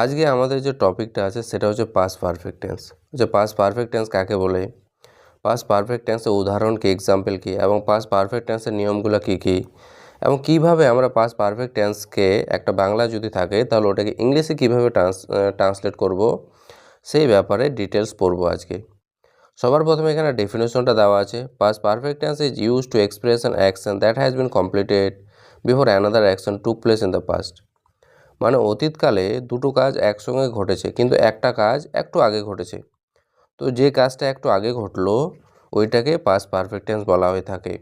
আজকে আমাদের যে টপিকটা আছে সেটা হচ্ছে পাস্ট পারফেক্ট টেন্স। যে পাস্ট পারফেক্ট টেন্স কাকে বলে, পাস্ট পারফেক্ট টেন্সের উদাহরণ কি, এক্সাম্পল কি, এবং পাস্ট পারফেক্ট টেন্সের নিয়মগুলো কী কী, এবং কীভাবে আমরা পাস্ট পারফেক্ট টেন্সকে একটা বাংলা যদি থাকে তাহলে ওটাকে ইংলিশে কীভাবে ট্রান্সলেট করব, সেই ব্যাপারে ডিটেলস পড়বো আজকে। সবার প্রথমে এখানে ডেফিনেশনটা দেওয়া আছে। Past perfect tense is use to express an action that has been completed before another action took place in the past. মানে অতীতকালে দুটো কাজ একসঙ্গে ঘটেছে কিন্তু একটা কাজ একটু আগে ঘটেছে। তো যে কাজটা একটু আগে ঘটলো ওইটাকে পাস্ট পারফেক্ট টেন্স বলা হয়ে থাকে।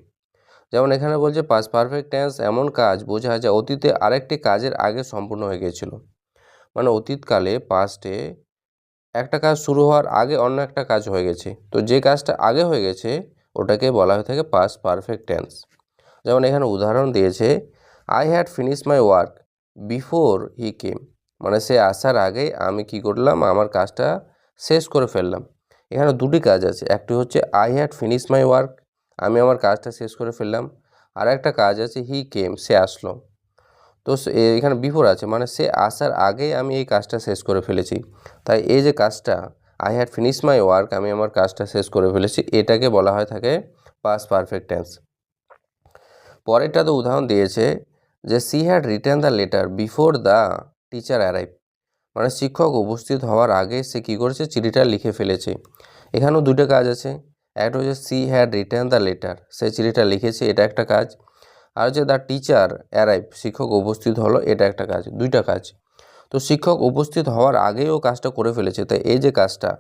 যেমন এখানে বলছে পাস্ট পারফেক্ট টেন্স এমন কাজ বোঝায় যা অতীতে আরেকটি কাজের আগে সম্পূর্ণ হয়ে গিয়েছিল। মানে অতীতকালে পাস্টে একটা কাজ শুরু হওয়ার আগে অন্য একটা কাজ হয়ে গেছে, তো যে কাজটা আগে হয়ে গেছে ওটাকে বলা হয়ে থাকে পাস্ট পারফেক্ট টেন্স। যেমন এখানে উদাহরণ দিয়েছে, I had finish my work before he came. মানে সে আসার আগেই আমি কি করলাম, আমার কাজটা শেষ করে ফেললাম। এখানে দুটি কাজ আছে, একটি হচ্ছে I had finish my work, আমি আমার কাজটা শেষ করে ফেললাম, আর একটা কাজ আছে হি কেম, সে আসলো। তো এখানে বিফোর আছে মানে সে আসার আগেই আমি এই কাজটা শেষ করে ফেলেছি। তাই এই যে কাজটা I had finish my work, আমি আমার কাজটা শেষ করে ফেলেছি, এটাকে বলা হয় থাকে পাস্ট পারফেক্ট টেন্স। পরেরটা তো উদাহরণ দিয়েছে যে C had written the letter before the teacher arrive. মানে শিক্ষক উপস্থিত হওয়ার আগে সে কী করেছে, চিঠিটা লিখে ফেলেছে। এখানেও দুটো কাজ আছে, একটা হচ্ছে she had written the letter, সে চিঠিটা লিখেছে, এটা একটা কাজ। আর হচ্ছে দ্য টিচার অ্যারাইভ, শিক্ষক উপস্থিত হলো, এটা একটা কাজ, দুইটা কাজ। তো শিক্ষক উপস্থিত হওয়ার আগেই ও কাজটা করে ফেলেছে, তাই এই যে কাজটা,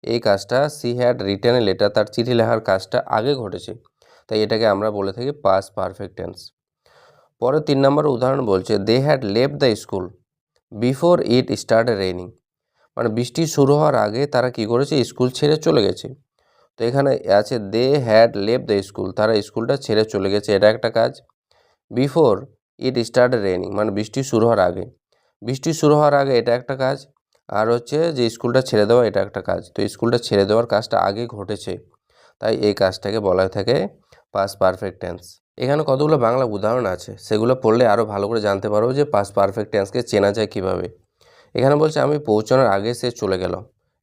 এই কাজটা C had written a letter, তার চিঠি লেখার কাজটা আগে ঘটেছে, তাই এটাকে আমরা বলে থাকি পাস্ট পারফেক্ট টেন্স। পরে 3 নম্বর উদাহরণ বলছে they had left the school before it started raining. মানে বৃষ্টি শুরু হওয়ার আগে তারা কি করেছে, স্কুল ছেড়ে চলে গেছে। তো এখানে আছে they had left the school, তারা স্কুলটা ছেড়ে চলে গেছে, এটা একটা কাজ। বিফোর ইট স্টার্টেড রেইনিং মানে বৃষ্টি শুরু হওয়ার আগে, বৃষ্টি শুরু হওয়ার আগে এটা একটা কাজ। আর হচ্ছে যে স্কুলটা ছেড়ে দেওয়া, এটা একটা কাজ। তো স্কুলটা ছেড়ে দেওয়ার কাজটা আগে ঘটেছে, তাই এই কাজটাকে বলা হয়ে থাকে পাস্ট পারফেক্ট টেন্স। এখানে কতগুলো বাংলা উদাহরণ আছে, সেগুলো পড়লে আরও ভালো করে জানতে পারবো যে পাস্ট পারফেক্ট টেন্সকে চেনা যায় কীভাবে। এখানে বলছে আমি পৌঁছানোর আগে সে চলে গেল।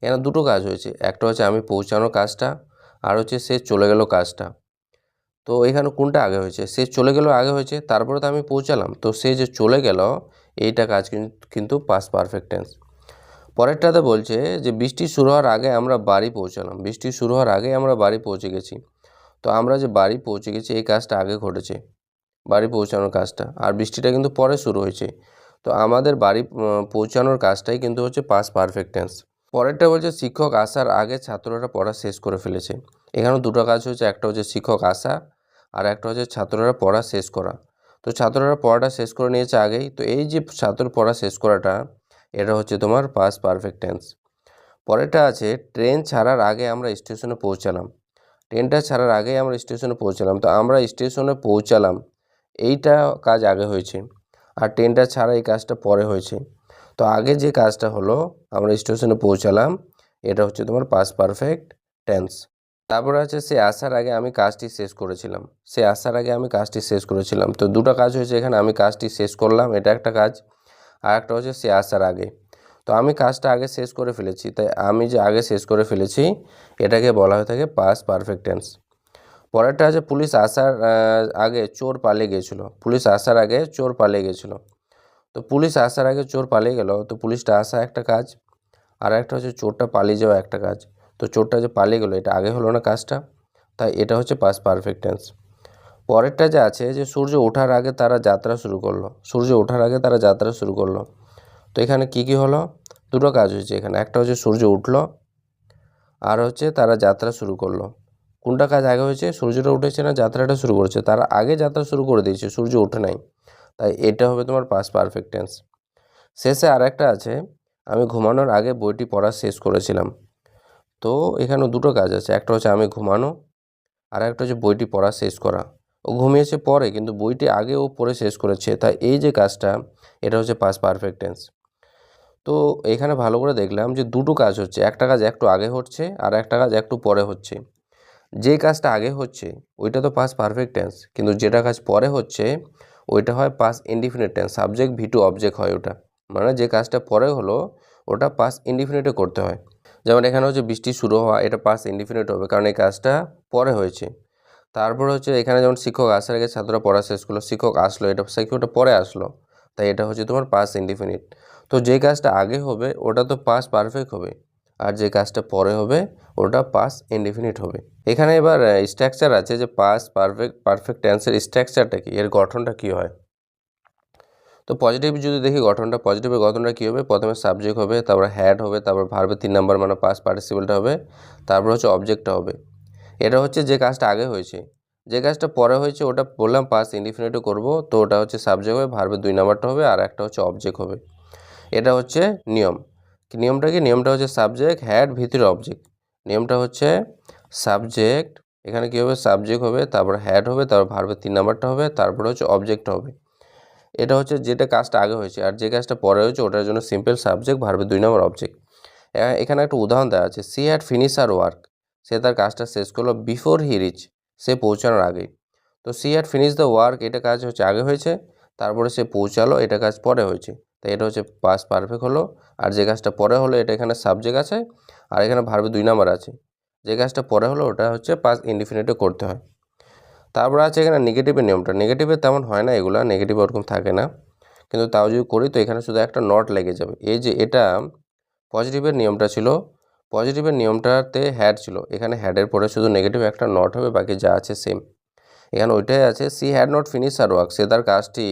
এখানে দুটো কাজ হয়েছে, একটা হচ্ছে আমি পৌঁছানোর কাজটা, আর হচ্ছে সে চলে গেল কাজটা। তো এখানে কোনটা আগে হয়েছে, সে চলে গেল আগে হয়েছে, তারপরে তো আমি পৌঁছালাম, তো সে যে চলে গেল এইটা কাজ কিন্তু পাস্ট পারফেক্ট টেন্স। পরেরটাতে বলছে যে বৃষ্টি শুরু হওয়ার আগে আমরা বাড়ি পৌঁছালাম, বৃষ্টি শুরু হওয়ার আগে আমরা বাড়ি পৌঁছে গেছি। তো আমরা যে বাড়ি পৌঁছে গেছি এই কাজটা আগে ঘটেছে, বাড়ি পৌঁছানোর কাজটা, আর বৃষ্টিটা কিন্তু পরে শুরু হয়েছে। তো আমাদের বাড়ি পৌঁছানোর কাজটাই কিন্তু হচ্ছে পাস্ট পারফেক্ট টেন্স। পরেরটা বলছে শিক্ষক আসার আগে ছাত্ররা পড়া শেষ করে ফেলেছে। এখানেও দুটো কাজ হচ্ছে, একটা হচ্ছে শিক্ষক আসা, আর একটা হচ্ছে ছাত্ররা পড়া শেষ করা। তো ছাত্ররা পড়াটা শেষ করে নিয়েছে আগেই, তো এই যে ছাত্র পড়া শেষ করাটা এটা হচ্ছে তোমার পাস্ট পারফেক্ট টেন্স। পরেরটা আছে ট্রেন ছাড়ার আগে আমরা স্টেশনে পৌঁছালাম, ট্রেনটা ছাড়ার আগেই আমরা স্টেশনে পৌঁছালাম। তো আমরা স্টেশনে পৌঁছালাম এইটা কাজ আগে হয়েছে, আর ট্রেনটা ছাড়া এই কাজটা পরে হয়েছে। তো আগে যে কাজটা হলো আমরা স্টেশনে পৌঁছালাম, এটা হচ্ছে তোমার পাস্ট পারফেক্ট টেন্স। তারপরে আছে সে আসার আগে আমি কাজটি শেষ করেছিলাম, সে আসার আগে আমি কাজটি শেষ করেছিলাম। তো দুটো কাজ হয়েছে এখানে, আমি কাজটি শেষ করলাম, এটা একটা কাজ, আর একটা হচ্ছে সে আসার আগে। তো আমি কাজটা আগে শেষ করে ফেলেছি, তাই আমি যে আগে শেষ করে ফেলেছি এটাকে বলা হয়ে থাকে পাস্ট পারফেক্ট টেন্স। পরেরটা আছে পুলিশ আসার আগে চোর পালিয়ে গিয়েছিল, পুলিশ আসার আগে চোর পালিয়ে গিয়েছিল। তো পুলিশ আসার আগে চোর পালিয়ে গেল, তো পুলিশটা আসা একটা কাজ, আর একটা হচ্ছে চোরটা পালিয়ে যাওয়া একটা কাজ। তো চোরটা যে পালিয়ে গেলো এটা আগে হলো না কাজটা, তাই এটা হচ্ছে পাস্ট পারফেক্ট টেন্স। পরেরটা যে আছে যে সূর্য ওঠার আগে তারা যাত্রা শুরু করলো, সূর্য ওঠার আগে তারা যাত্রা শুরু করলো। তো এখানে কি কি হলো, দুটো কাজ হয়েছে এখানে, একটা হচ্ছে সূর্য উঠলো, আর হচ্ছে তারা যাত্রা শুরু করলো। কোনটা কাজ আগে হয়েছে, সূর্যটা উঠেছে না যাত্রাটা শুরু করেছে, তারা আগে যাত্রা শুরু করে দিয়েছে, সূর্য ওঠে নাই, তাই এটা হবে তোমার পাস্ট পারফেক্ট টেন্স। শেষে আর একটা আছে আমি ঘুমানোর আগে বইটি পড়া শেষ করেছিলাম। তো এখানেও দুটো কাজ আছে, একটা হচ্ছে আমি ঘুমানো, আর একটা হচ্ছে বইটি পড়া শেষ করা। ও ঘুমিয়েছে পরে কিন্তু বইটি আগে ও পড়ে শেষ করেছে, তাই এই যে কাজটা এটা হচ্ছে পাস্ট পারফেক্ট টেন্স। তো এখানে ভালো করে দেখলাম যে দুটো কাজ হচ্ছে, একটা কাজ একটু আগে হচ্ছে আর একটা কাজ একটু পরে হচ্ছে। যে কাজটা আগে হচ্ছে ওইটা তো পাস্ট পারফেক্ট টেন্স, কিন্তু যেটা কাজ পরে হচ্ছে ওইটা হয় past indefinite tense, subject V two object হয় ওটা। মানে যে কাজটা পরে হলো ওটা পাস্ট ইনডিফিনিটে করতে হয়। যেমন এখানে হচ্ছে বৃষ্টি শুরু হওয়া, এটা পাস্ট ইনডিফিনিট হবে কারণ এই কাজটা পরে হয়েছে। তারপর হচ্ছে এখানে যেমন শিক্ষক আসার আগে ছাত্ররা পড়া শেষ করলো, শিক্ষক আসলো, এটা শিক্ষকটা পরে আসলো, তাই এটা হচ্ছে তোমার পাস্ট ইনডিফিনিট। তো যে কাজটা আগে হবে ওটা তো পাস্ট পারফেক্ট হবে, আর যে কাজটা পরে হবে ওটা পাস্ট ইনডিফিনিট হবে। এখানে এবার স্ট্রাকচার আছে যে পাস্ট পারফেক্ট টেন্সের স্ট্রাকচারটা কি, এর গঠনটা কি হয়। তো পজিটিভ যদি দেখি গঠনটা, পজিটিভের গঠনটা কী হবে, প্রথমে সাবজেক্ট হবে, তারপর হ্যাড হবে, তারপর ভার্বের 3 নাম্বার মানে পাস্ট পার্টিসিপেলটা হবে, তারপর হচ্ছে অবজেক্টটা হবে। এটা হচ্ছে যে কাজটা আগে হয়েছে। যে কাজটা পরে হয়েছে ওটা বললাম পাস্ট ইনডিফিনিটে করব, তো ওটা হচ্ছে সাবজেক্ট হবে, ভার্বের 2 নাম্বারটা হবে, আর একটা হচ্ছে অবজেক্ট হবে। এটা হচ্ছে নিয়ম। নিয়মটা কি, নিয়মটা হচ্ছে সাবজেক্ট হ্যাড ভিতরে অবজেক্ট। নিয়মটা হচ্ছে সাবজেক্ট, এখানে কী হবে, সাবজেক্ট হবে, তারপর হ্যাড হবে, তারপর ভার্বের 3 নাম্বারটা হবে, তারপর হচ্ছে অবজেক্ট হবে। এটা হচ্ছে যেটা কাজটা আগে হয়েছে, আর যে কাজটা পরে হয়েছে ওটার জন্য সিম্পল সাবজেক্ট ভার্বের 2 নম্বর অবজেক্ট। এখানে একটা উদাহরণ দেওয়া আছে, she had finish our work, সে তার কাজটা শেষ করলো বিফোর হি রিচ, সে পৌঁছানোর আগে। তো C had finish the work, এটা কাজ হচ্ছে আগে হয়েছে, তারপরে সে পৌঁছালো, এটা কাজ পরে হয়েছে, তাই এটা হচ্ছে পাস্ট পারফেক্ট হলো। আর যে কাজটা পরে হলো এটা এখানে সাবজেক্ট আছে, আর এখানে ভার্বের 2 নাম্বার আছে। যে কাজটা পরে হলো ওটা হচ্ছে পাস্ট ইনডিফিনিটে করতে হয়। তারপর আছে এখানে নেগেটিভের নিয়মটা, নেগেটিভে তেমন হয় না, এগুলা নেগেটিভ ওরকম থাকে না, কিন্তু তাও যদি করি তো এখানে শুধু একটা নট লেগে যাবে। এই যে এটা পজিটিভের নিয়মটা ছিল, পজিটিভের নিয়মটাতে হ্যাড ছিল, এখানে হ্যাডের পরে শুধু নেগেটিভ একটা নট হবে, বাকি যা আছে সেম। এখানে ওইটাই আছে, she had not finish our work, সে তার কাজটি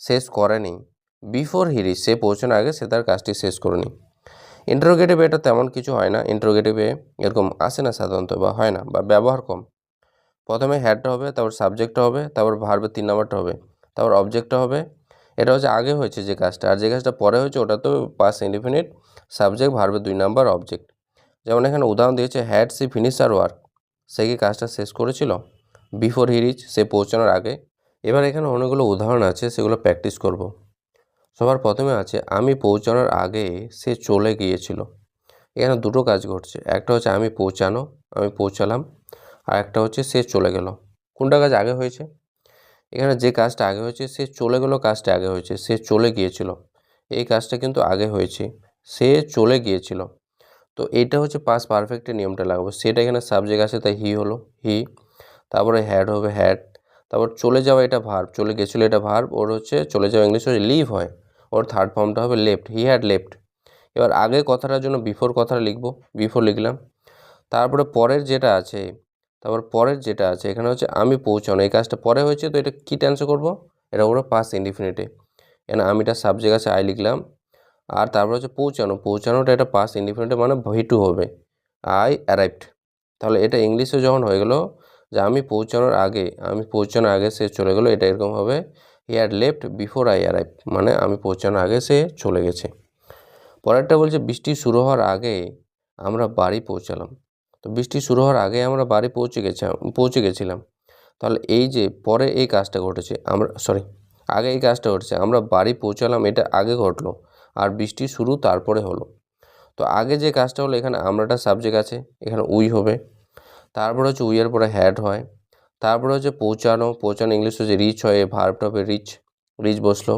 শেষ করেনি বিফোর হি রিচ, সে পৌঁছানোর আগে সে তার কাজটি শেষ করেনি। ইন্টারোগেটিভে এটা তেমন কিছু হয় না, ইন্টারোগেটিভে এরকম আসে না সাধারণত, বা হয় না, বা ব্যবহার কম। প্রথমে হ্যাডটা হবে, তারপর সাবজেক্টটা হবে, তারপর ভার্বের 3 নাম্বারটা হবে, তারপর অবজেক্টটা হবে। এটা হচ্ছে আগে হয়েছে যে কাজটা, আর যে কাজটা পরে হয়েছে ওটা তো পাস্ট ইনডিফিনিট, সাবজেক্ট ভার্বের 2 নাম্বার অবজেক্ট। যেমন এখানে উদাহরণ দিয়েছে, had she finish our work, সে কি কাজটা শেষ করেছিল বিফোর হি রিচ, সে পৌঁছানোর আগে। এবার এখানে অনেকগুলো উদাহরণ আছে, সেগুলো প্র্যাকটিস করব। সবার প্রথমে আছে, আমি পৌঁছানোর আগে সে চলে গিয়েছিল। এখানে দুটো কাজ ঘটছে, একটা হচ্ছে আমি পৌঁছানো, আমি পৌঁছালাম, আর একটা হচ্ছে সে চলে গেল। কোনটা কাজ আগে হয়েছে, এখানে যে কাজটা আগে হয়েছে সে চলে গেল, কাজটা আগে হয়েছে, সে চলে গিয়েছিল, এই কাজটা কিন্তু আগে হয়েছে, সে চলে গিয়েছিল। তো এইটা হচ্ছে পাস্ট পারফেক্টের নিয়মটা লাগাবো, সেটা এখানে সাবজেক্ট আছে তাই হি হলো হি, তারপরে হ্যাড হবে হ্যাড, তারপর চলে যাওয়া এটা ভার্ব, চলে গেছিলো এটা ভার্ব, ওর হচ্ছে চলে যাওয়া ইংলিশ হচ্ছে লিভ হয়, ওর থার্ড ফর্মটা হবে লেফট, হি হ্যাড লেফট। এবার আগে কথাটার জন্য বিফোর কথাটা লিখবো, বিফোর লিখলাম। তারপরে পরের যেটা আছে, তারপর পরের যেটা আছে এখানে হচ্ছে আমি পৌঁছানো, এই কাজটা পরে হয়েছে, তো এটা কী টেন্সে করবো, এটা ওরা পাস্ট ইনডিফিনিটে, এখানে আমিটা সাবজেক্ট আছে আই লিখলাম, আর তারপর হচ্ছে পৌঁছানো, পৌঁছানোটা এটা পাস্ট ইনডিফিনিটে মানে ভি2 হবে, আই অ্যারাইভড। তাহলে এটা ইংলিশে যখন হয়ে গেল যে আমি পৌঁছানোর আগে, আমি পৌঁছানোর আগে সে চলে গেলো, এটা এরকম হবে, he had left before I arrive, মানে আমি পৌঁছানোর আগে সে চলে গেছে। পরেরটা বলছে, বৃষ্টি শুরু হওয়ার আগে আমরা বাড়ি পৌঁছালাম। তো বৃষ্টি শুরু হওয়ার আগে আমরা বাড়ি পৌঁছে গেছিলাম। তাহলে এই যে পরে এই কাজটা ঘটেছে, আগে এই কাজটা ঘটেছে, আমরা বাড়ি পৌঁছালাম, এটা আগে ঘটলো, আর বৃষ্টি শুরু তারপরে হলো। তো আগে যে কাজটা হলো এখানে আমরাটা সাবজেক্ট আছে, এখানে উই হবে, তারপরে হচ্ছে উইয়ের পরে হ্যাড হয়, তারপরে হচ্ছে পৌঁছানো, পৌঁছানো ইংলিশ হচ্ছে রিচ হয়, ভার্বটা হবে রিচ, রিচ বসলো,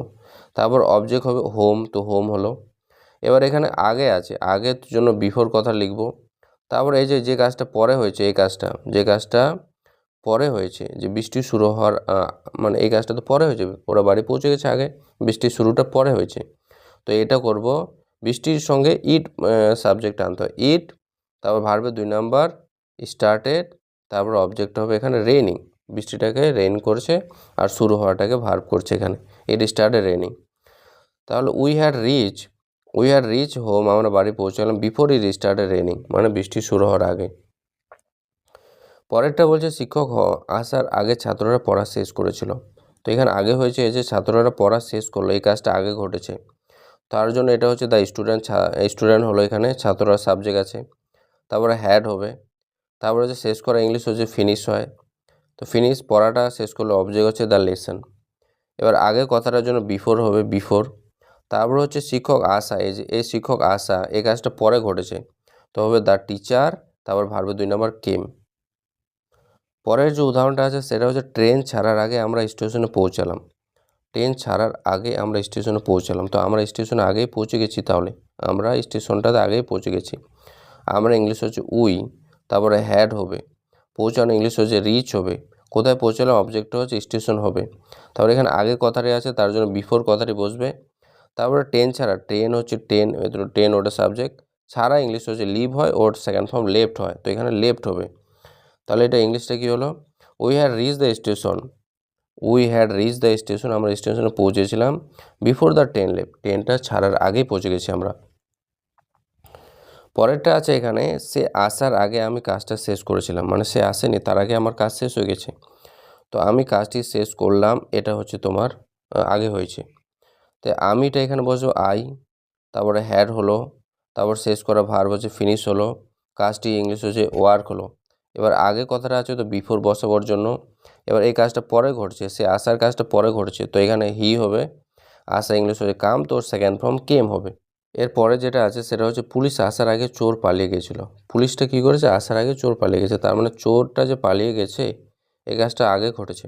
তারপর অবজেক্ট হবে হোম, তো হোম হলো। এবার এখানে আগে আছে, আগের জন্য বিফোর কথা লিখব, তারপরে এই যে কাজটা পরে হয়েছে, এই কাজটা যে কাজটা পরে হয়েছে, যে বৃষ্টি শুরু হওয়ার মানে এই কাজটা তো পরে হয়েছে, ওরা বাড়ি পৌঁছে গেছে আগে, বৃষ্টির শুরুটা পরে হয়েছে, তো এটা করব, বৃষ্টির সঙ্গে ইট সাবজেক্ট আনতে হয়, ইট, তারপর ভার্বের 2 নাম্বার স্টার্টেড, তারপর অবজেক্ট হবে এখানে রেইনিং, বৃষ্টিটাকে রেইন করছে, আর শুরু হওয়াটাকে ভার্ব করছে এখানে, ইট স্টার্টেড রেইনিং। তাহলে উই হ্যাড রিচ হোম, আমরা বাড়ি পৌঁছালাম বিফোর ইট স্টার্টেড রেইনিং, মানে বৃষ্টি শুরু হওয়ার আগে। পরেরটা বলছে, শিক্ষক আসার আগে ছাত্ররা পড়া শেষ করেছিল। তো এখানে আগে হয়েছে, এই যে ছাত্ররা পড়া শেষ করলো, এই কাজটা আগে ঘটেছে, তার জন্য এটা হচ্ছে দ্য স্টুডেন্ট, স্টুডেন্ট হলো এখানে, ছাত্ররা সাবজেক্ট আছে, তারপরে হ্যাড হবে, তারপরে হচ্ছে শেষ করা ইংলিশ হচ্ছে ফিনিশ হয়, তো ফিনিশ পড়াটা শেষ করলে অবজেক্ট হচ্ছে দ্য লেসন। এবার আগে কথাটার জন্য বিফোর হবে বিফোর, তারপর হচ্ছে শিক্ষক আসা, এই যে এই শিক্ষক আসা, এই কাজটা পরে ঘটেছে, তো হবে দ্য টিচার, তারপর ভার্বের 2 নাম্বার কেম। পরের যে উদাহরণটা আছে সেটা হচ্ছে ট্রেন ছাড়ার আগে আমরা স্টেশনে পৌঁছালাম। ট্রেন ছাড়ার আগে আমরা স্টেশনে পৌঁছালাম। তো আমরা স্টেশনে আগেই পৌঁছে গেছি, তাহলে আমরা স্টেশনটাতে আগেই পৌঁছে গেছি। আমরা ইংলিশ হচ্ছে উই, তারপরে হ্যাড হবে, পৌঁছানো ইংলিশ হচ্ছে রিচ হবে, কোথায় পৌঁছালাম অবজেক্টটা হচ্ছে স্টেশন হবে। তারপরে এখানে আগে কথাটি আছে, তার জন্য বিফোর কথাটি বসবে। তারপরে ট্রেন ছাড়া, ট্রেন হচ্ছে ট্রেন ওটা সাবজেক্ট, ছাড়া ইংলিশ হচ্ছে লিভ হয়, ওর সেকেন্ড ফর্ম লেফট হয়, তো এখানে লেফট হবে। তাহলে এটা ইংলিশটা কী হলো, we had reach the station, we had reach the station, আমরা স্টেশনে পৌঁছেছিলাম বিফোর দ্য ট্রেন লেফট, ট্রেনটা ছাড়ার আগেই পৌঁছে গেছি আমরা। পরেরটা আছে এখানে, সে আসার আগে আমি কাজটা শেষ করেছিলাম, মানে সে আসেনি, তার আগে আমার কাজ শেষ হয়ে গেছে। তো আমি কাজটি শেষ করলাম, এটা হচ্ছে তোমার আগে হয়েছে। তো আমিটা এখানে বসবো আই, তারপরে হ্যাড হলো, তারপর শেষ করা ভার্ব হচ্ছে ফিনিশ হলো, কাজটি ইংলিশ হচ্ছে ওয়ার্ক হলো। এবার আগে কথাটা আছে তো বিফোর বসাবার জন্য। এবার এই কাজটা পরে ঘটছে, সে আসার কাজটা পরে ঘটছে, তো এখানে হি হবে, আসা ইংলিশ হচ্ছে কাম, তো সেকেন্ড ফর্ম কেম হবে। এরপরে যেটা আছে সেটা হচ্ছে পুলিশ আসার আগে চোর পালিয়ে গেছিলো। পুলিশটা কী করেছে, আসার আগে চোর পালিয়ে গেছে, তার মানে চোরটা যে পালিয়ে গেছে এই কাজটা আগে ঘটেছে।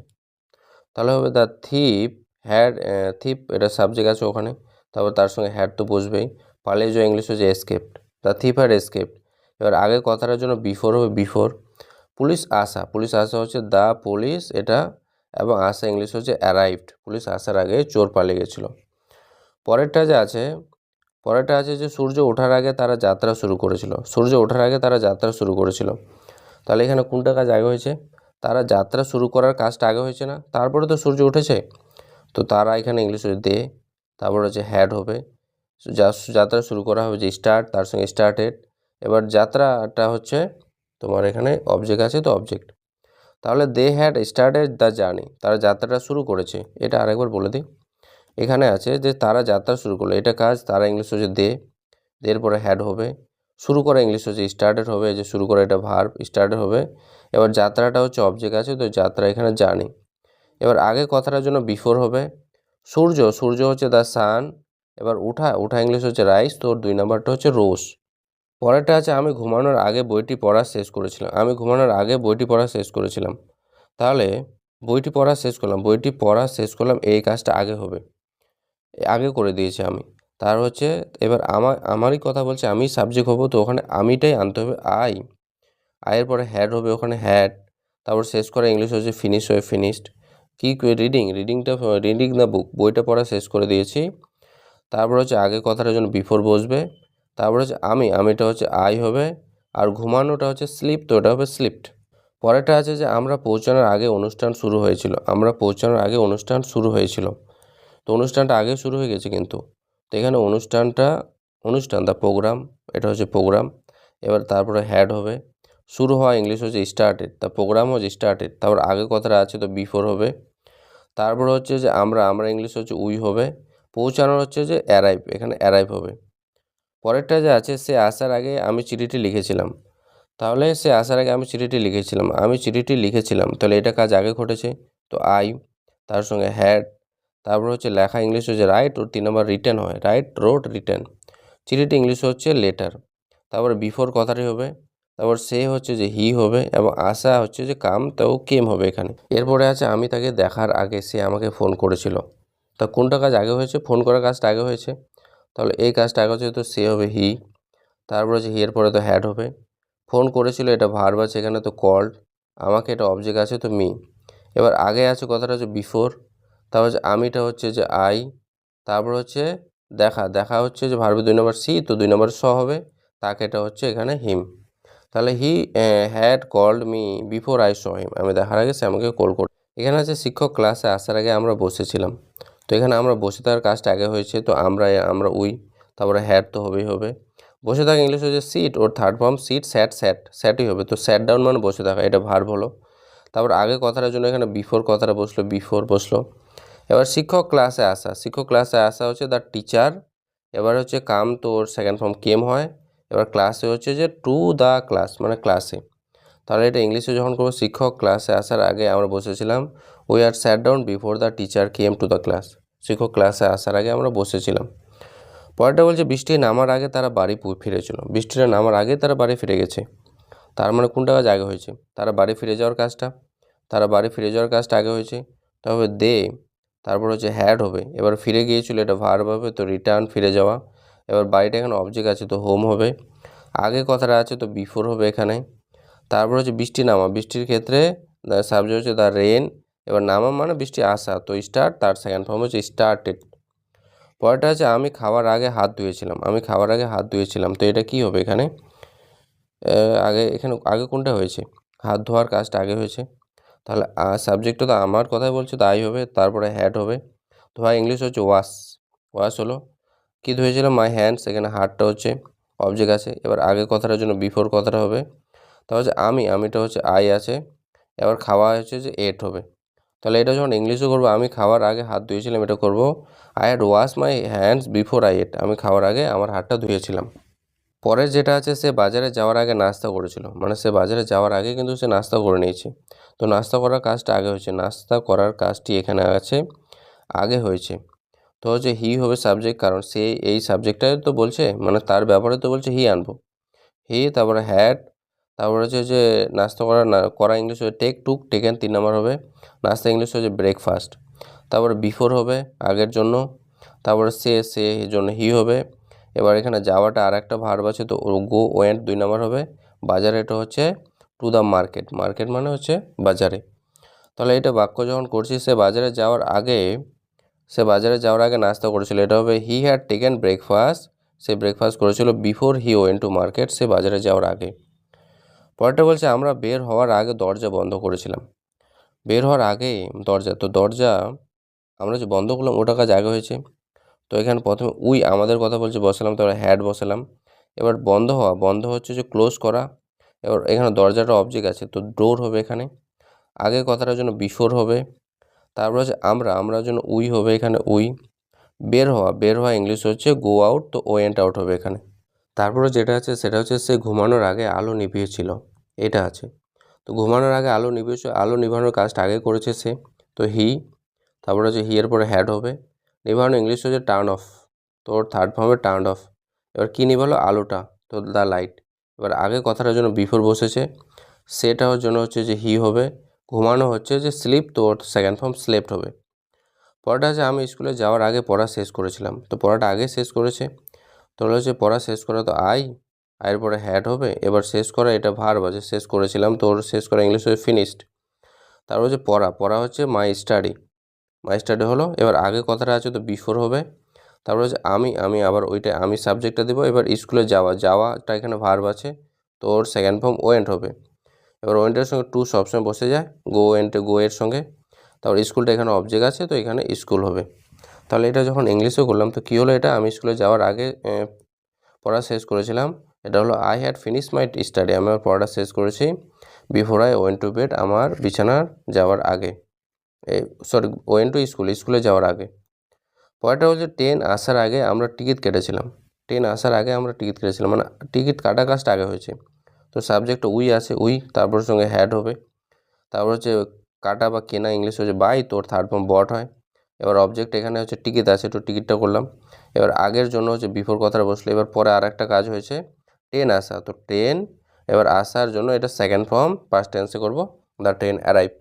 তাহলে হবে দ্য থিপ হ্যাড, থিপ এটা সাবজেক্ট আছে ওখানে, তারপর তার সঙ্গে হ্যাড তো বসবেই, পালিয়ে যাওয়া ইংলিশ হচ্ছে escaped, the thief had escaped. এবার আগে কথাটার জন্য বিফোর হবে বিফোর। পুলিশ আসা হচ্ছে দ্য পুলিশ এটা, এবং আসা ইংলিশ হচ্ছে অ্যারাইভড, পুলিশ আসার আগে চোর পালিয়ে গেছিলো। পরেরটা যে সূর্য ওঠার আগে তারা যাত্রা শুরু করেছিল, সূর্য ওঠার আগে তারা যাত্রা শুরু করেছিল। তাহলে এখানে কোনটা কাজ আগে হয়েছে, তারা যাত্রা শুরু করার কাজটা আগে হয়েছে না, তারপরে তো সূর্য উঠেছে, তো তারা এখানে ইংলিশ হচ্ছে দে, তারপর হচ্ছে হ্যাড হবে, যাত্রা শুরু করা হবে যে স্টার্ট, তার সঙ্গে স্টার্টেড। এবার যাত্রাটা হচ্ছে তোমার এখানে অবজেক্ট আছে, তো অবজেক্ট। তাহলে they had started the journey, তারা যাত্রাটা শুরু করেছে, এটা আরেকবার বলে দিই। এখানে আছে যে তারা যাত্রা শুরু করলো, এটা কাজ, তারা ইংলিশ হচ্ছে দে, এরপরে হ্যাড হবে, শুরু করা ইংলিশ হচ্ছে স্টার্টেড হবে, যে শুরু করা এটা ভার্ব স্টার্টেড হবে। এবার যাত্রাটা হচ্ছে অবজেক্ট আছে, তো যাত্রা এখানে জার্নি। এবার আগে কথাটার জন্য বিফোর হবে, সূর্য হচ্ছে দ্য সান, এবার উঠা ইংলিশ হচ্ছে রাইস, তো 2 নাম্বারটা হচ্ছে রোজ। পরেরটা আছে আমি ঘুমানোর আগে বইটি পড়া শেষ করেছিলাম, তাহলে বইটি পড়া শেষ করলাম এই কাজটা আগে হবে, আগে করে দিয়েছি আমি। তার হচ্ছে এবার আমারই কথা বলছে, আমি সাবজেক্ট হব, তো ওখানে আমিটাই আনতে হবে আয়ের পরে হ্যাড হবে, ওখানে হ্যাড, তারপর শেষ করা ইংলিশ হচ্ছে ফিনিশ হয়ে ফিনিশড। রিডিং দ্য বুক, বইটা পড়া শেষ করে দিয়েছি। তারপর হচ্ছে আগে কথাটার জন্য বিফোর বসবে, তারপর হচ্ছে আমিটা হচ্ছে আই হবে, আর ঘুমানোটা হচ্ছে স্লিপ, তো ওটা হবে স্লিপড। পরেরটা আছে যে আমরা পৌঁছানোর আগে অনুষ্ঠান শুরু হয়েছিল, তো অনুষ্ঠানটা আগে শুরু হয়ে গেছে কিন্তু, তো এখানে অনুষ্ঠান দ্য প্রোগ্রাম, এটা হচ্ছে প্রোগ্রাম। এবার তারপরে হ্যাড হবে, শুরু হওয়া ইংলিশ হচ্ছে স্টার্টেড, দ্য প্রোগ্রাম হচ্ছে স্টার্টেড, তারপর আগে কথাটা আছে তো বিফোর হবে। তারপর হচ্ছে যে আমরা ইংলিশ হচ্ছে উই হবে, পৌঁছানোর হচ্ছে যে অ্যারাইভ, এখানে অ্যারাইভ হবে। পরেরটা যে আছে সে আসার আগে আমি চিঠিটি লিখেছিলাম, তাহলে সে আসার আগে আমি চিঠিটি লিখেছিলাম, তাহলে এটা কাজ আগে ঘটেছে, তো আই, তার সঙ্গে হ্যাড, তারপর হচ্ছে লেখা ইংলিশ হচ্ছে রাইট, ওর 3 নম্বর রিটেন হয়, রাইট রোট রিটেন। চিঠিটি ইংলিশ হচ্ছে লেটার, তারপরে বিফোর কথাটি হবে, তারপর সে হচ্ছে যে হি হবে, এবং আসা হচ্ছে যে কাম, তো কেম হবে এখানে। এরপরে আছে আমি তাকে দেখার আগে সে আমাকে ফোন করেছিল, তা কোনটা কাজ আগে হয়েছে, ফোন করার কাজটা আগে হয়েছে, তাহলে এই কাজটা আগে হচ্ছে, তো সে হবে হি, তারপর হচ্ছে হি এর পরে তো হ্যাড হবে, ফোন করেছিল এটা ভার্ব আছে এখানে, তো কল্ড, আমাকে এটা অবজেক্ট আছে, তো মি। এবার আগে আছে কথাটা হচ্ছে বিফোর, তারপর হচ্ছে আমিটা হচ্ছে যে আই, তারপর হচ্ছে দেখা হচ্ছে যে ভার্বের 2 নম্বর সি, তো 2 নম্বর স হবে, তাকে এটা হচ্ছে এখানে হিম। তাহলে he had called me before I saw him, আমি দেখার আগে সে আমাকে কল করে। এখানে আছে শিক্ষক ক্লাসে আসার আগে আমরা বসেছিলাম, তো এখানে আমরা বসে থাকার কাজটা আগে হয়েছে, তো আমরা উই, তারপরে হ্যাড তো হবেই। বসে থাকা ইংলিশ হচ্ছে সিট, ওর থার্ড ফর্ম সিট, স্যাটই হবে, তো স্যাট ডাউন মানে বসে থাকা, এটা ভার্ব হলো। তারপর আগে কথাটার জন্য এখানে বিফোর কথাটা বসলো। এবার শিক্ষক ক্লাসে আসা হচ্ছে দ্য টিচার, এবার হচ্ছে কাম, তো ওর সেকেন্ড ফর্ম কেম হয়। এবার ক্লাসে হচ্ছে যে টু দ্য ক্লাস, মানে ক্লাসে। তাহলে এটা ইংলিশে যখন করবো, শিক্ষক ক্লাসে আসার আগে আমরা বসেছিলাম, we are sat down before the teacher came to the class, শিক্ষক ক্লাসে আসার আগে আমরা বসেছিলাম। পরেরটা বলছে বৃষ্টি নামার আগে তারা বাড়ি ফিরেছিল, বৃষ্টিটা নামার আগে তারা বাড়ি ফিরে গেছে, তার মানে কোনটা কাজ আগে হয়েছে, তারা বাড়ি ফিরে যাওয়ার কাজটা আগে হয়েছে, তবে তারপর হচ্ছে হ্যাড হবে, এবার ফিরে গিয়েছিল, এটা ভার্ব হবে, তো রিটার্ন ফিরে যাওয়া। এবার বাড়িটা এখানে অবজেক্ট আছে, তো হোম হবে। আগে কথাটা আছে, তো বিফোর হবে এখানে। তারপর হচ্ছে বৃষ্টি নামা, বৃষ্টির ক্ষেত্রে সাবজেক্ট হচ্ছে দ্য রেন, এবার নামা মানে বৃষ্টি আসা, তো স্টার্ট, তার সেকেন্ড ফর্ম হচ্ছে স্টার্টেড। পরেরটা আছে আমি খাওয়ার আগে হাত ধুয়েছিলাম, আমি খাওয়ার আগে হাত ধুয়েছিলাম, তো এটা কি হবে এখানে? এখানে আগে কোনটা হয়েছে? হাত ধোয়ার কাজটা আগে হয়েছে, তাহলে সাবজেক্টটা তো আমার কথাই বলছে, তো আই হবে, তারপরে হ্যাড হবে। ধোয়া ইংলিশ হচ্ছে ওয়াশ, ওয়াশ হলো। কী ধুয়েছিলাম? মাই হ্যান্ডস, এখানে হাতটা হচ্ছে অবজেক্ট আছে, এবার আগে কথাটার জন্য বিফোর কথাটা হবে। তাহলে হচ্ছে আমিটা হচ্ছে আই আছে, এবার খাওয়া হচ্ছে যে এট হবে। তাহলে এটা যখন ইংলিশও করবো, আমি খাওয়ার আগে হাত ধুয়েছিলাম, এটা করবো I had wash my hands before I ate, আমি খাওয়ার আগে আমার হাতটা ধুয়েছিলাম। পরের যেটা আছে, সে বাজারে যাওয়ার আগে নাস্তা করেছিল, মানে সে বাজারে যাওয়ার আগে কিন্তু সে নাস্তা করে নিয়েছে, তো নাস্তা করার কাজটা আগে হয়েছে, নাস্তা করার কাজটি এখানে আছে আগে হয়েছে। তো হচ্ছে হি হবে সাবজেক্ট, কারণ সে এই সাবজেক্টটাই তো বলছে, মানে তার ব্যাপারে তো বলছে হি আনবো। হি, তারপরে হ্যাড, তারপরে হচ্ছে যে নাস্তা করা ইংলিশ হবে টেক, টুক, টেকেন 3 নম্বর হবে। নাস্তা ইংলিশ হচ্ছে ব্রেকফাস্ট। তারপরে বিফোর হবে আগের জন্য, তারপরে সে জন্য হি হবে। এবার এখানে যাওয়াটা আর একটা ভার্ব আছে, তো গো ওয়েন্ট 2 নম্বর হবে। বাজারে এটা হচ্ছে টু দ্য মার্কেট, মার্কেট মানে হচ্ছে বাজারে। তাহলে এটা বাক্য যখন করছি, সে বাজারে যাওয়ার আগে নাস্তা করেছিল, এটা হবে হি হ্যাড টেকেন ব্রেকফাস্ট, সে ব্রেকফাস্ট করেছিল before he went to market, সে বাজারে যাওয়ার আগে। পরেরটা বলছে আমরা বের হওয়ার আগে দরজা বন্ধ করেছিলাম, বের হওয়ার আগে দরজা, তো দরজা আমরা যে বন্ধ করলাম ওটা কাজ আগে হয়েছে, তো এখানে প্রথমে আমাদের কথা বলছে বসালাম, তারপরে হ্যাড বসালাম। এবার বন্ধ হচ্ছে যে ক্লোজ করা, এবার এখানে দরজাটা অবজেক্ট আছে, তো ডোর হবে এখানে। আগে কথাটার জন্য বিফোর হবে, তারপর হচ্ছে আমরার জন্য হবে এখানে বের হওয়া ইংলিশ হচ্ছে গো আউট, তো ওয়েন্ট আউট হবে এখানে। তারপরে যেটা আছে সেটা হচ্ছে সে ঘুমানোর আগে আলো নিভিয়েছিল, এটা আছে। তো ঘুমানোর আগে আলো নিভানোর কাজটা আগে করেছে সে, তো হি। তারপরে হচ্ছে হি এর পরে হ্যাড হবে। নিভানো ইংলিশ হচ্ছে টার্ন অফ, তো ওর থার্ড ফর্মে টার্ন অফ। এবার কী নিভালো? আলোটা, তো দ্য লাইট। এবার আগে কথাটার জন্য বিফোর বসেছে, সেটার জন্য হচ্ছে যে হি হবে। ঘুমানো হচ্ছে যে স্লিপ, তো ওর সেকেন্ড ফর্ম স্লেপ্ট হবে। পড়াটা আছে আমি স্কুলে যাওয়ার আগে পড়া শেষ করেছিলাম, তো পড়াটা আগে শেষ করেছে, তাহলে হচ্ছে পড়া শেষ করা, তো আয়ের পরে হ্যাড হবে। এবার শেষ করা, এটা ভার্ব আছে, শেষ করেছিলাম, তো ওর শেষ করা ইংলিশ হচ্ছে ফিনিশড। তারপর হচ্ছে পড়া হচ্ছে মাই স্টাডি হলো। এবার আগে কথাটা আছে, তো বিফোর হবে। তারপর হচ্ছে আমি আবার আমি সাবজেক্টটা দেবো। এবার স্কুলে যাওয়াটা এখানে ভার্ব আছে, তো ওর সেকেন্ড ফর্ম ওয়েন্ট হবে। এবার ওয়েন্টের সঙ্গে টু সবসময় বসে যায়, গো এর সঙ্গে। তারপর স্কুলটা এখানে অবজেক্ট আছে, তো এখানে স্কুল হবে। তাহলে এটা যখন ইংলিশেও করলাম, তো কী হলো? এটা আমি স্কুলে যাওয়ার আগে পড়া শেষ করেছিলাম, এটা হলো I had finish my study, আমি আমার পড়াটা শেষ করেছি before I went to bed, আমার বিছানার যাওয়ার আগে, ওয়েন্ট টু স্কুলে যাওয়ার আগে। পরেরটা হচ্ছে ট্রেন আসার আগে আমরা টিকিট কেটেছিলাম, মানে টিকিট কাটা কাজটা আগে হয়েছে, তো সাবজেক্ট আছে, তারপর সঙ্গে হ্যাড হবে। তারপর হচ্ছে কাটা বা কেনা ইংলিশ হচ্ছে বাই, তোর থার্ড ফর্ম বট হয়। এবার অবজেক্ট এখানে হচ্ছে টিকিট আছে, তো টিকিটটা করলাম। এবার আগের জন্য হচ্ছে বিফোর কথাটা বসলো। এবার পরে আর একটা কাজ হয়েছে ট্রেন আসা, তো ট্রেন এবার আসার জন্য এটা সেকেন্ড ফর্ম পাস্ট টেন্সে করবো, দ্য ট্রেন অ্যারাইভড।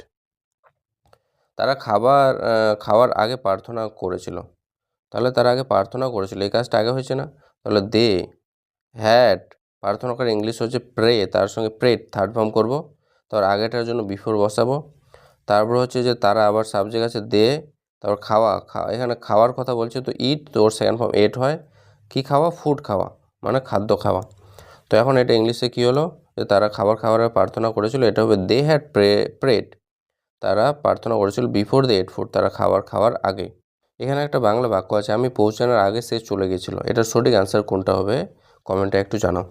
তারা খাওয়ার আগে প্রার্থনা করেছিল, তাহলে তারা আগে প্রার্থনা করেছিল, এই কাজটা আগে হয়েছে না? তাহলে দে হ্যাড, প্রার্থনা করে ইংলিশ হচ্ছে প্রে, তার সঙ্গে প্রেড থার্ড ফর্ম করবো, তার আগেটার জন্য বিফোর বসাবো। তারপর হচ্ছে যে তারা আবার সাবজেক্ট আছে দে, তারপর এখানে খাওয়ার কথা বলছে, তো ইট, তো ওর সেকেন্ড ফর্ম এট হয়। কি খাওয়া? ফুড খাওয়া, মানে খাদ্য খাওয়া। তো এখন এটা ইংলিশে কী হলো? যে তারা খাবারের প্রার্থনা করেছিল, এটা হবে দে হ্যাড প্রেড, তারা প্রার্থনা করেছিল বিফোর দে এট ফুড, তারা খাওয়ার আগে। এখানে একটা বাংলা বাক্য আছে, আমি পৌঁছানোর আগে সে চলে গেছিলো, এটার সঠিক অ্যান্সার কোনটা হবে? কমেন্টে একটু জানাও।